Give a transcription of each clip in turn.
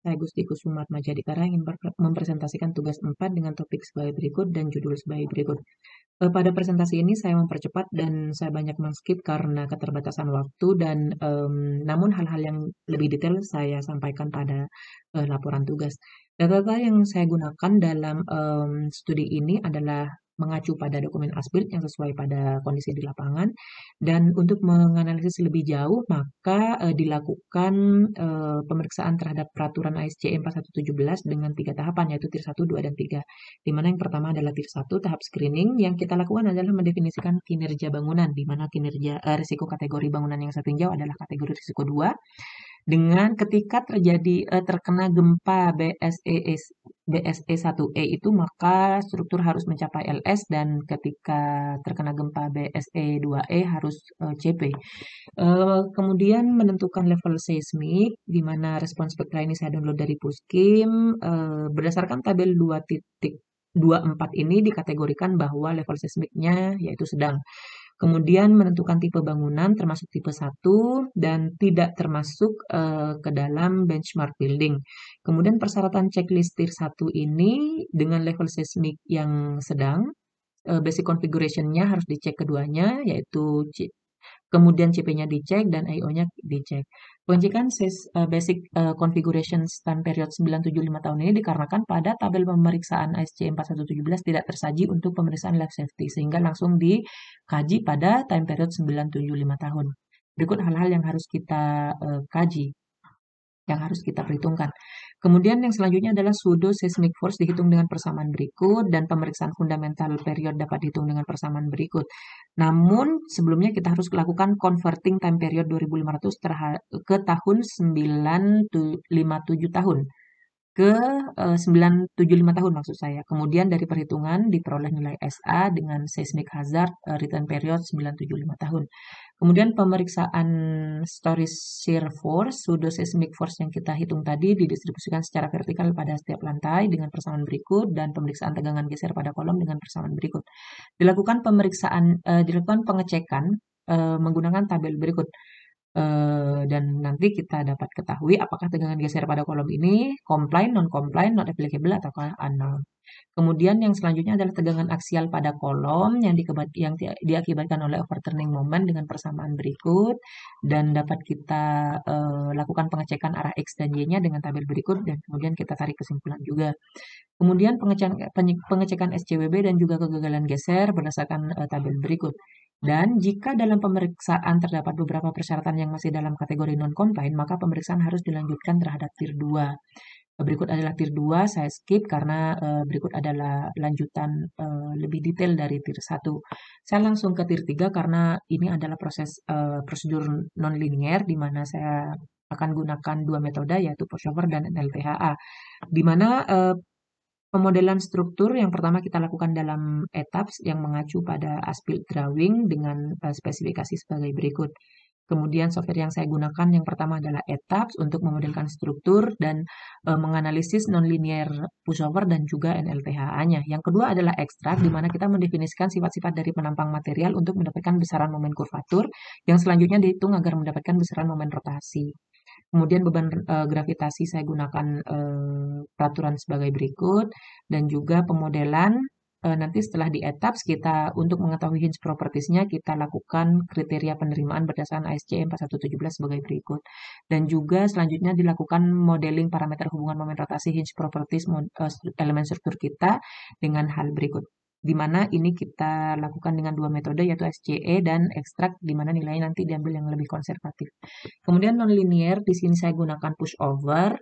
Saya Gusti Kusumatmajadikara ingin mempresentasikan tugas 4 dengan topik sebagai berikut dan judul sebagai berikut. Pada presentasi ini saya mempercepat dan saya banyak men-skip karena keterbatasan waktu dan namun hal-hal yang lebih detail saya sampaikan pada laporan tugas. Data-data yang saya gunakan dalam studi ini adalah mengacu pada dokumen ASBIRT yang sesuai pada kondisi di lapangan. Dan untuk menganalisis lebih jauh, maka dilakukan pemeriksaan terhadap peraturan ASC 4117 dengan 3 tahapan, yaitu Tier 1, 2, dan 3. Di mana yang pertama adalah Tier 1, tahap screening. Yang kita lakukan adalah mendefinisikan kinerja bangunan, di mana risiko kategori bangunan yang saya tinjau adalah kategori risiko 2. Dengan ketika terkena gempa BSE 1E itu maka struktur harus mencapai LS, dan ketika terkena gempa BSE 2E harus CP. Kemudian menentukan level seismik, di mana respons spektra ini saya download dari Puskim. Berdasarkan tabel 2.24 ini dikategorikan bahwa level seismiknya yaitu sedang. Kemudian menentukan tipe bangunan termasuk tipe 1 dan tidak termasuk ke dalam benchmark building. Kemudian persyaratan checklist Tier 1 ini dengan level seismik yang sedang, basic configuration-nya harus dicek keduanya, yaitu kemudian CP-nya dicek dan IO-nya dicek. Pengecekan basic configuration time period 975 tahun ini dikarenakan pada tabel pemeriksaan ASC 4117 tidak tersaji untuk pemeriksaan life safety, sehingga langsung dikaji pada time period 975 tahun. Berikut hal-hal yang harus kita kaji, yang harus kita perhitungkan. Kemudian yang selanjutnya adalah pseudo seismic force dihitung dengan persamaan berikut, dan pemeriksaan fundamental period dapat dihitung dengan persamaan berikut. Namun sebelumnya kita harus lakukan converting time period 2500 ke tahun 957 tahun. Ke 975 tahun maksud saya. Kemudian dari perhitungan diperoleh nilai SA dengan seismic hazard return period 975 tahun. Kemudian pemeriksaan story shear force, pseudo seismic force yang kita hitung tadi didistribusikan secara vertikal pada setiap lantai dengan persamaan berikut, dan pemeriksaan tegangan geser pada kolom dengan persamaan berikut. Dilakukan pengecekan menggunakan tabel berikut. Dan nanti kita dapat ketahui apakah tegangan geser pada kolom ini comply, non-comply, not applicable, ataukah unknown. Kemudian yang selanjutnya adalah tegangan aksial pada kolom yang diakibatkan oleh overturning moment dengan persamaan berikut, dan dapat kita lakukan pengecekan arah X dan Y-nya dengan tabel berikut, dan kemudian kita tarik kesimpulan juga. Kemudian pengecekan SCWB dan juga kegagalan geser berdasarkan tabel berikut. Dan jika dalam pemeriksaan terdapat beberapa persyaratan yang masih dalam kategori non-compliant, maka pemeriksaan harus dilanjutkan terhadap Tier 2. Berikut adalah Tier 2, saya skip karena berikut adalah lanjutan lebih detail dari Tier 1. Saya langsung ke Tier 3 karena ini adalah prosedur non-linear, di mana saya akan gunakan dua metode, yaitu pushover dan NLTHA. Di mana pemodelan struktur yang pertama kita lakukan dalam etaps yang mengacu pada as-built drawing dengan spesifikasi sebagai berikut. Kemudian software yang saya gunakan yang pertama adalah etaps untuk memodelkan struktur dan menganalisis nonlinear pushover dan juga NLTHA-nya. Yang kedua adalah ekstrak, di mana kita mendefinisikan sifat-sifat dari penampang material untuk mendapatkan besaran momen kurvatur, yang selanjutnya dihitung agar mendapatkan besaran momen rotasi. Kemudian beban gravitasi saya gunakan peraturan sebagai berikut, dan juga pemodelan nanti setelah di etaps kita untuk mengetahui hinge properties-nya kita lakukan kriteria penerimaan berdasarkan ASC 4117 sebagai berikut. Dan juga selanjutnya dilakukan modeling parameter hubungan momen rotasi hinge properties elemen struktur kita dengan hal berikut, di mana ini kita lakukan dengan dua metode, yaitu SCE dan ekstrak, di mana nilainya nanti diambil yang lebih konservatif. Kemudian nonlinear, di sini saya gunakan pushover,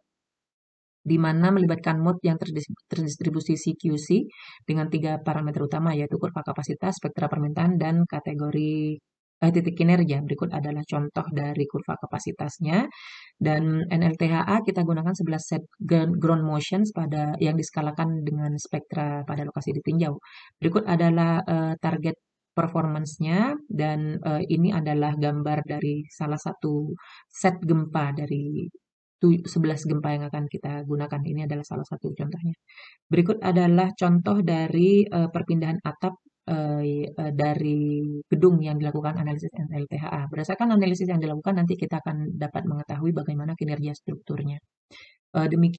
di mana melibatkan mode yang terdistribusi CQC dengan 3 parameter utama, yaitu kurva kapasitas, spektra permintaan, dan kategori titik kinerja. Berikut adalah contoh dari kurva kapasitasnya. Dan NLTHA kita gunakan 11 set ground motions yang diskalakan dengan spektra pada lokasi ditinjau. Berikut adalah target performance-nya, dan ini adalah gambar dari salah satu set gempa dari 11 gempa yang akan kita gunakan. Ini adalah salah satu contohnya. Berikut adalah contoh dari perpindahan atap dari gedung yang dilakukan analisis NLTHA. Berdasarkan analisis yang dilakukan, nanti kita akan dapat mengetahui bagaimana kinerja strukturnya. Demikian